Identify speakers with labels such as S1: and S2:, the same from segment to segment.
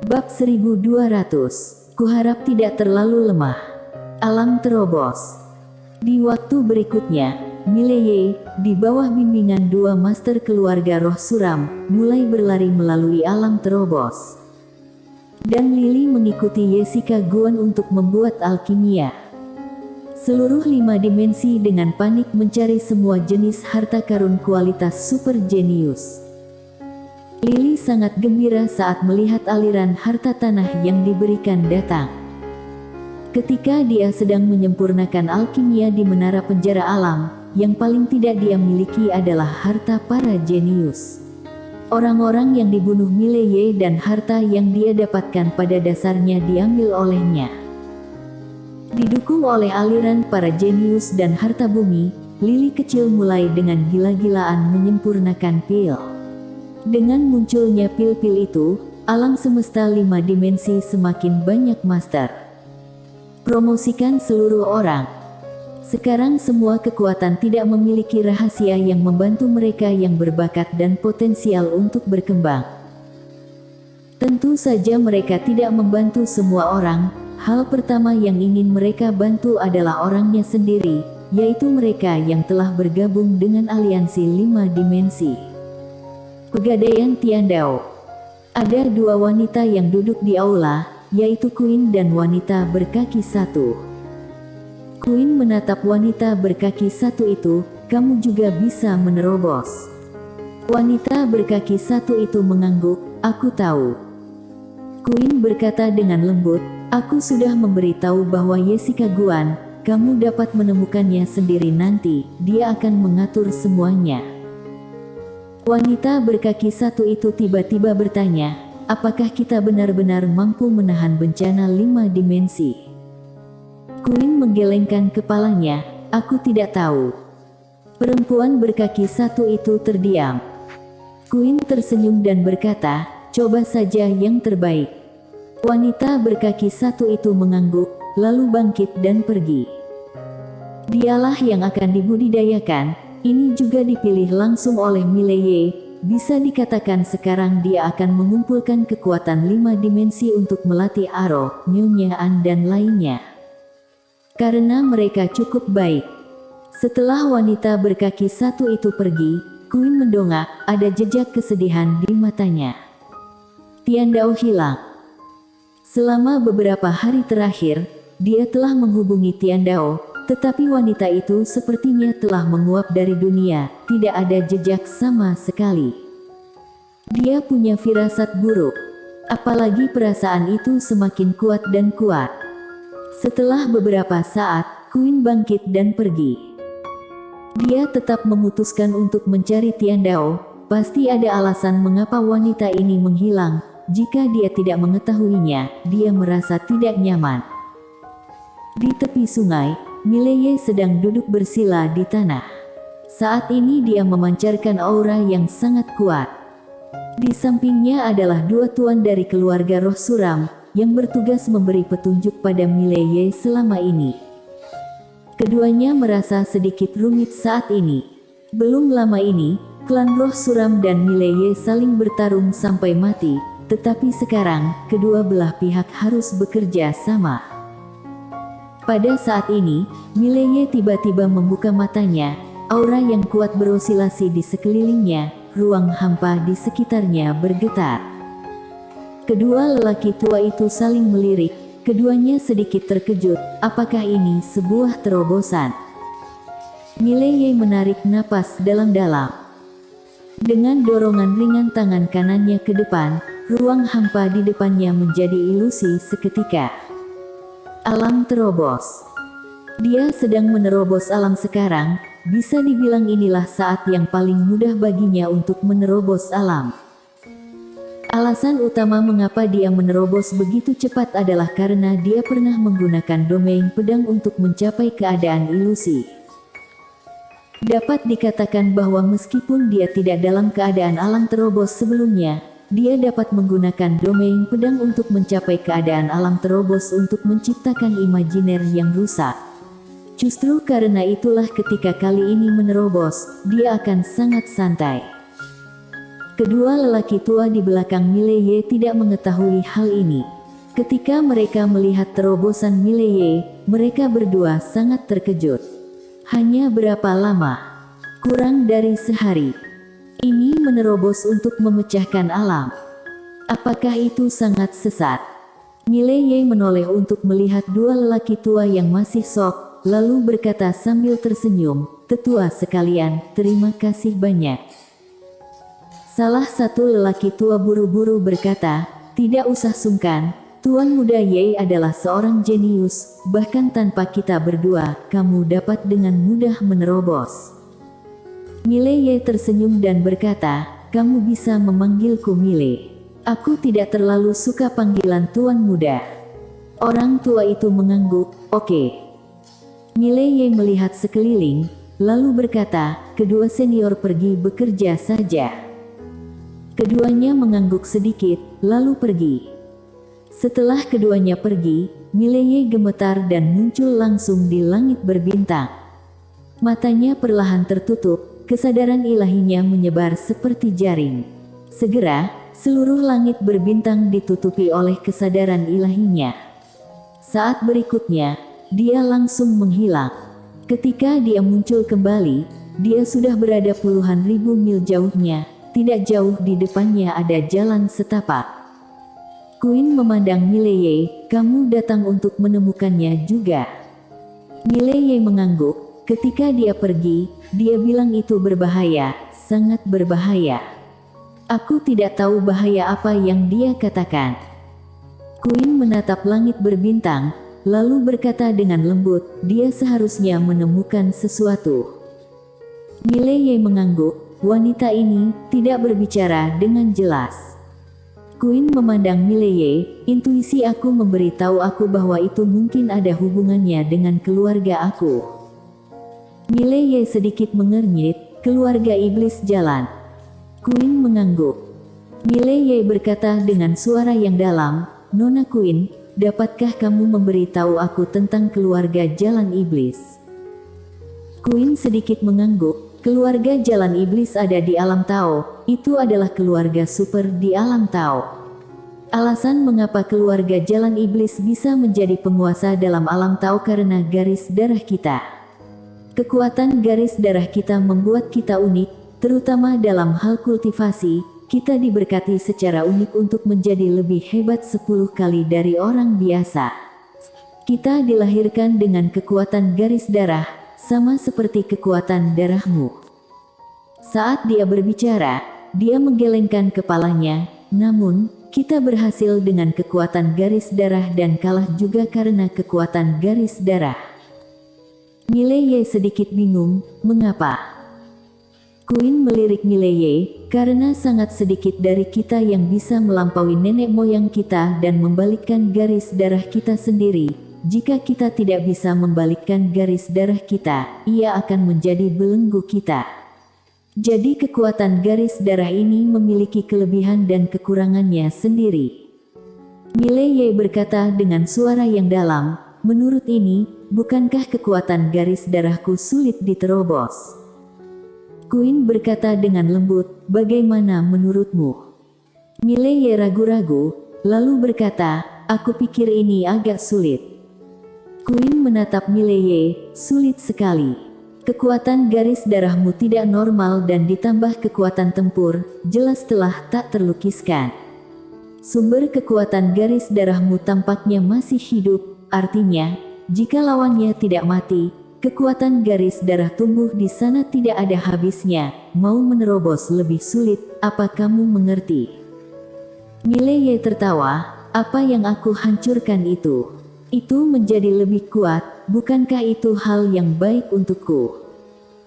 S1: Bab 1200. Kuharap tidak terlalu lemah. Alam terobos. Di waktu berikutnya, Mileye, di bawah bimbingan dua master keluarga roh suram, mulai berlari melalui alam terobos. Dan Lily mengikuti Jessica Guan untuk membuat alkimia. Seluruh 5 dimensi dengan panik mencari semua jenis harta karun kualitas super jenius. Lily sangat gembira saat melihat aliran harta tanah yang diberikan datang. Ketika dia sedang menyempurnakan alkimia di menara penjara alam, yang paling tidak dia miliki adalah harta para jenius. Orang-orang yang dibunuh Mileye dan harta yang dia dapatkan pada dasarnya diambil olehnya. Didukung oleh aliran para jenius dan harta bumi, Lily kecil mulai dengan gila-gilaan menyempurnakan pil. Dengan munculnya pil-pil itu, alam semesta 5 dimensi semakin banyak master. Promosikan seluruh orang. Sekarang semua kekuatan tidak memiliki rahasia yang membantu mereka yang berbakat dan potensial untuk berkembang. Tentu saja mereka tidak membantu semua orang. Hal pertama yang ingin mereka bantu adalah orangnya sendiri, yaitu mereka yang telah bergabung dengan aliansi 5 dimensi. Pegadaian Tiandao. Ada 2 wanita yang duduk di aula, yaitu Queen dan wanita berkaki 1. Queen menatap wanita berkaki 1 itu, "Kamu juga bisa menerobos." Wanita berkaki 1 itu mengangguk, "Aku tahu." Queen berkata dengan lembut, "Aku sudah memberitahu bahwa Jessica Guan, kamu dapat menemukannya sendiri nanti, dia akan mengatur semuanya." Wanita berkaki 1 itu tiba-tiba bertanya, "Apakah kita benar-benar mampu menahan bencana 5 dimensi?" Queen menggelengkan kepalanya, "Aku tidak tahu." Perempuan berkaki 1 itu terdiam. Queen tersenyum dan berkata, "Coba saja yang terbaik." Wanita berkaki 1 itu mengangguk, lalu bangkit dan pergi. Dialah yang akan dibudidayakan. Ini juga dipilih langsung oleh Mileye. Bisa dikatakan sekarang dia akan mengumpulkan kekuatan 5 dimensi untuk melatih Aro, Nyonya An dan lainnya. Karena mereka cukup baik. Setelah wanita berkaki 1 itu pergi, Queen mendongak, ada jejak kesedihan di matanya. Tiandao hilang. Selama beberapa hari terakhir, dia telah menghubungi Tiandao, tetapi wanita itu sepertinya telah menguap dari dunia, tidak ada jejak sama sekali. Dia punya firasat buruk. Apalagi perasaan itu semakin kuat dan kuat. Setelah beberapa saat, Queen bangkit dan pergi. Dia tetap memutuskan untuk mencari Tiandao, pasti ada alasan mengapa wanita ini menghilang. Jika dia tidak mengetahuinya, dia merasa tidak nyaman. Di tepi sungai, Mileye sedang duduk bersila di tanah. Saat ini dia memancarkan aura yang sangat kuat. Di sampingnya adalah 2 tuan dari keluarga roh suram, yang bertugas memberi petunjuk pada Mileye selama ini. Keduanya merasa sedikit rumit saat ini. Belum lama ini, klan roh suram dan Mileye saling bertarung sampai mati. Tetapi sekarang, kedua belah pihak harus bekerja sama. Pada saat ini, Mileye tiba-tiba membuka matanya, aura yang kuat berosilasi di sekelilingnya, ruang hampa di sekitarnya bergetar. Kedua lelaki tua itu saling melirik, keduanya sedikit terkejut, apakah ini sebuah terobosan? Mileye menarik napas dalam-dalam. Dengan dorongan ringan tangan kanannya ke depan, ruang hampa di depannya menjadi ilusi seketika. Alam terobos. Dia sedang menerobos alam sekarang, bisa dibilang inilah saat yang paling mudah baginya untuk menerobos alam. Alasan utama mengapa dia menerobos begitu cepat adalah karena dia pernah menggunakan domain pedang untuk mencapai keadaan ilusi. Dapat dikatakan bahwa meskipun dia tidak dalam keadaan alam terobos sebelumnya, dia dapat menggunakan domain pedang untuk mencapai keadaan alam terobos untuk menciptakan imajiner yang rusak. Justru karena itulah ketika kali ini menerobos, dia akan sangat santai. Kedua lelaki tua di belakang Mileye tidak mengetahui hal ini. Ketika mereka melihat terobosan Mileye, mereka berdua sangat terkejut. Hanya berapa lama? Kurang dari sehari. Ini menerobos untuk memecahkan alam. Apakah itu sangat sesat? Mileye menoleh untuk melihat dua lelaki tua yang masih shock, lalu berkata sambil tersenyum, "Tetua sekalian, terima kasih banyak." Salah satu lelaki tua buru-buru berkata, "Tidak usah sungkan, Tuan Muda Ye adalah seorang jenius, bahkan tanpa kita berdua, kamu dapat dengan mudah menerobos." Mileye tersenyum dan berkata, "Kamu bisa memanggilku Mile. Aku tidak terlalu suka panggilan Tuan Muda." Orang tua itu mengangguk, "Oke." Mileye melihat sekeliling, lalu berkata, "Kedua senior pergi bekerja saja." Keduanya mengangguk sedikit, lalu pergi. Setelah keduanya pergi, Mileye gemetar dan muncul langsung di langit berbintang. Matanya perlahan tertutup, kesadaran ilahinya menyebar seperti jaring. Segera, seluruh langit berbintang ditutupi oleh kesadaran ilahinya. Saat berikutnya, dia langsung menghilang. Ketika dia muncul kembali, dia sudah berada puluhan ribu mil jauhnya, tidak jauh di depannya ada jalan setapak. Queen memandang Mileye, "Kamu datang untuk menemukannya juga?" Mileye mengangguk. Ketika dia pergi, dia bilang itu berbahaya, sangat berbahaya. Aku tidak tahu bahaya apa yang dia katakan. Queen menatap langit berbintang, lalu berkata dengan lembut, "Dia seharusnya menemukan sesuatu." Mileye mengangguk, wanita ini tidak berbicara dengan jelas. Queen memandang Mileye, "Intuisi aku memberitahu aku bahwa itu mungkin ada hubungannya dengan keluarga aku." Mileye sedikit mengernyit, "Keluarga iblis jalan." Queen mengangguk. Mileye berkata dengan suara yang dalam, "Nona Queen, dapatkah kamu memberitahu aku tentang keluarga jalan iblis?" Queen sedikit mengangguk. "Keluarga jalan iblis ada di alam Tao, itu adalah keluarga super di alam Tao. Alasan mengapa keluarga jalan iblis bisa menjadi penguasa dalam alam Tao karena garis darah kita. Kekuatan garis darah kita membuat kita unik, terutama dalam hal kultivasi. Kita diberkati secara unik untuk menjadi lebih hebat 10 kali dari orang biasa. Kita dilahirkan dengan kekuatan garis darah, sama seperti kekuatan darahmu." Saat dia berbicara, dia menggelengkan kepalanya, "Namun, kita berhasil dengan kekuatan garis darah dan kalah juga karena kekuatan garis darah." Mileye sedikit bingung, "Mengapa?" Queen melirik Mileye, "Karena sangat sedikit dari kita yang bisa melampaui nenek moyang kita dan membalikkan garis darah kita sendiri. Jika kita tidak bisa membalikkan garis darah kita, ia akan menjadi belenggu kita. Jadi kekuatan garis darah ini memiliki kelebihan dan kekurangannya sendiri." Mileye berkata dengan suara yang dalam, "Menurut ini, bukankah kekuatan garis darahku sulit diterobos?" Queen berkata dengan lembut, "Bagaimana menurutmu?" Mileye ragu-ragu, lalu berkata, "Aku pikir ini agak sulit." Queen menatap Mileye, "Sulit sekali. Kekuatan garis darahmu tidak normal dan ditambah kekuatan tempur, jelas telah tak terlukiskan. Sumber kekuatan garis darahmu tampaknya masih hidup, artinya, jika lawannya tidak mati, kekuatan garis darah tumbuh di sana tidak ada habisnya. Mau menerobos lebih sulit, apa kamu mengerti?" Mileye tertawa, "Apa yang aku hancurkan itu? Itu menjadi lebih kuat, bukankah itu hal yang baik untukku?"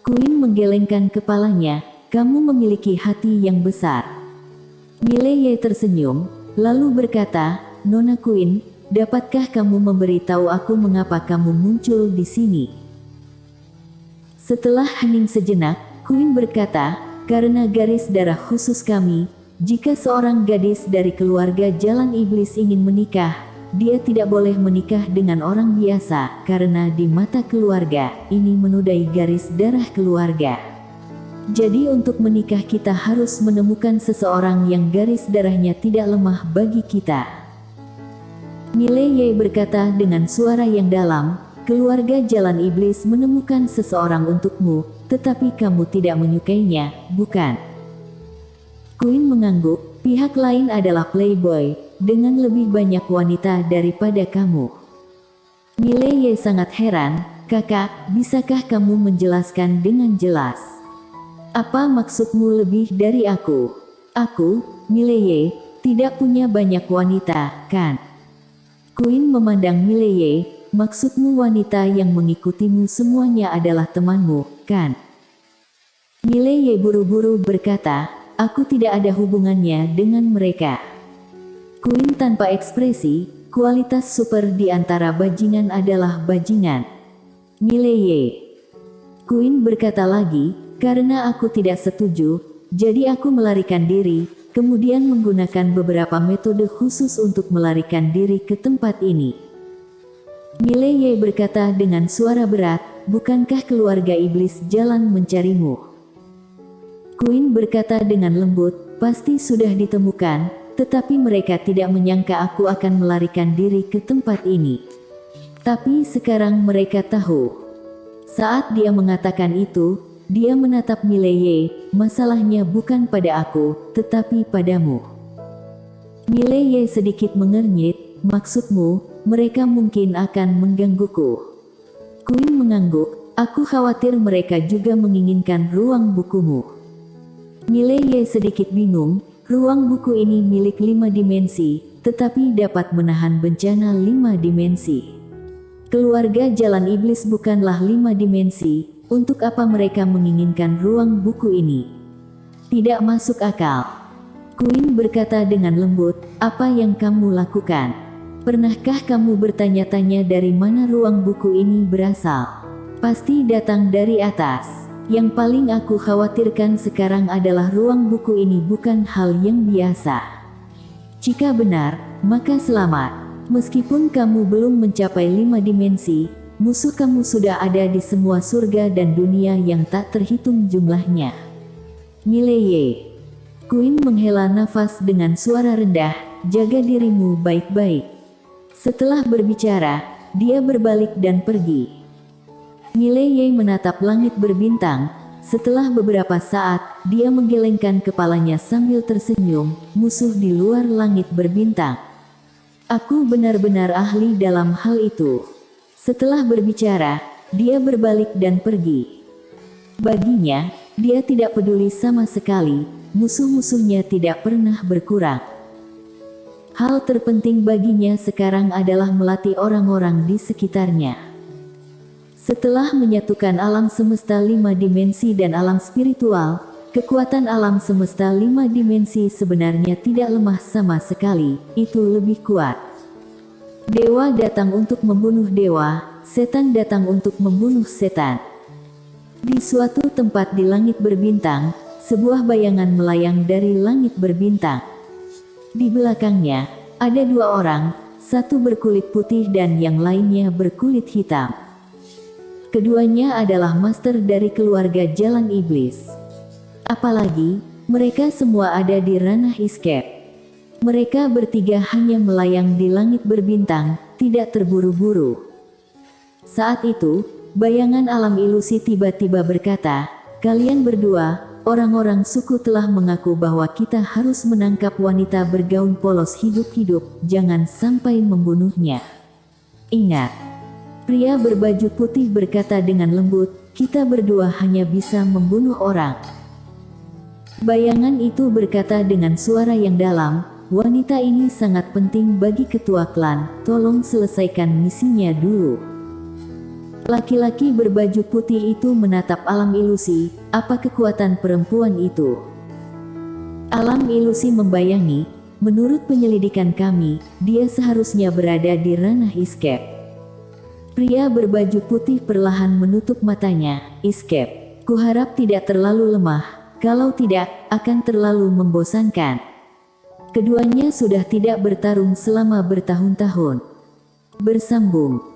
S1: Queen menggelengkan kepalanya, "Kamu memiliki hati yang besar." Mileye tersenyum, lalu berkata, "Nona Queen, dapatkah kamu memberitahu aku mengapa kamu muncul di sini?" Setelah hening sejenak, Queen berkata, "Karena garis darah khusus kami, jika seorang gadis dari keluarga jalan iblis ingin menikah, dia tidak boleh menikah dengan orang biasa, karena di mata keluarga, ini menodai garis darah keluarga. Jadi untuk menikah kita harus menemukan seseorang yang garis darahnya tidak lemah bagi kita. Mileye berkata dengan suara yang dalam, keluarga Jalan Iblis menemukan seseorang untukmu, tetapi kamu tidak menyukainya, bukan? Queen mengangguk, pihak lain adalah playboy, dengan lebih banyak wanita daripada kamu. Mileye sangat heran, kakak, bisakah kamu menjelaskan dengan jelas? Apa maksudmu lebih dari aku? Aku, Mileye, tidak punya banyak wanita, kan? Queen memandang Mileye, maksudmu wanita yang mengikutimu semuanya adalah temanmu, kan? Mileye buru-buru berkata, aku tidak ada hubungannya dengan mereka. Queen tanpa ekspresi, kualitas super di antara bajingan adalah bajingan. Mileye. Queen berkata lagi, karena aku tidak setuju, jadi aku melarikan diri, kemudian menggunakan beberapa metode khusus untuk melarikan diri ke tempat ini. Mileye berkata dengan suara berat, bukankah keluarga iblis Jalan mencarimu? Queen berkata dengan lembut, pasti sudah ditemukan, tetapi mereka tidak menyangka aku akan melarikan diri ke tempat ini. Tapi sekarang mereka tahu. Saat dia mengatakan itu, dia menatap Mileye, masalahnya bukan pada aku, tetapi padamu. Mileye sedikit mengernyit, maksudmu, mereka mungkin akan menggangguku. Queen mengangguk, aku khawatir mereka juga menginginkan ruang bukumu. Mileye sedikit bingung, ruang buku ini milik 5 dimensi, tetapi dapat menahan bencana 5 dimensi. Keluarga Jalan Iblis bukanlah 5 dimensi, untuk apa mereka menginginkan ruang buku ini? Tidak masuk akal. Queen berkata dengan lembut, apa yang kamu lakukan? Pernahkah kamu bertanya-tanya dari mana ruang buku ini berasal? Pasti datang dari atas. Yang paling aku khawatirkan sekarang adalah ruang buku ini bukan hal yang biasa. Jika benar, maka selamat. Meskipun kamu belum mencapai 5 dimensi, musuh kamu sudah ada di semua surga dan dunia yang tak terhitung jumlahnya. Mileye. Queen menghela nafas dengan suara rendah, jaga dirimu baik-baik. Setelah berbicara, dia berbalik dan pergi. Mileye menatap langit berbintang. Setelah beberapa saat, dia menggelengkan kepalanya sambil tersenyum, musuh di luar langit berbintang. Aku benar-benar ahli dalam hal itu. Setelah berbicara, dia berbalik dan pergi. Baginya, dia tidak peduli sama sekali, musuh-musuhnya tidak pernah berkurang. Hal terpenting baginya sekarang adalah melatih orang-orang di sekitarnya. Setelah menyatukan alam semesta 5 dimensi dan alam spiritual, kekuatan alam semesta 5 dimensi sebenarnya tidak lemah sama sekali, itu lebih kuat. Dewa datang untuk membunuh dewa, setan datang untuk membunuh setan. Di suatu tempat di langit berbintang, sebuah bayangan melayang dari langit berbintang. Di belakangnya, ada 2 orang, satu berkulit putih dan yang lainnya berkulit hitam. Keduanya adalah master dari keluarga Jalan Iblis. Apalagi, mereka semua ada di ranah escape. Mereka bertiga hanya melayang di langit berbintang, tidak terburu-buru. Saat itu, bayangan alam ilusi tiba-tiba berkata, kalian berdua, orang-orang suku telah mengaku bahwa kita harus menangkap wanita bergaun polos hidup-hidup, jangan sampai membunuhnya. Ingat. Pria berbaju putih berkata dengan lembut, kita berdua hanya bisa membunuh orang. Bayangan itu berkata dengan suara yang dalam, wanita ini sangat penting bagi ketua klan, tolong selesaikan misinya dulu. Laki-laki berbaju putih itu menatap alam ilusi, apa kekuatan perempuan itu? Alam ilusi membayangi, menurut penyelidikan kami, dia seharusnya berada di ranah escape. Pria berbaju putih perlahan menutup matanya, escape. Kuharap tidak terlalu lemah, kalau tidak, akan terlalu membosankan. Keduanya sudah tidak bertarung selama bertahun-tahun. Bersambung.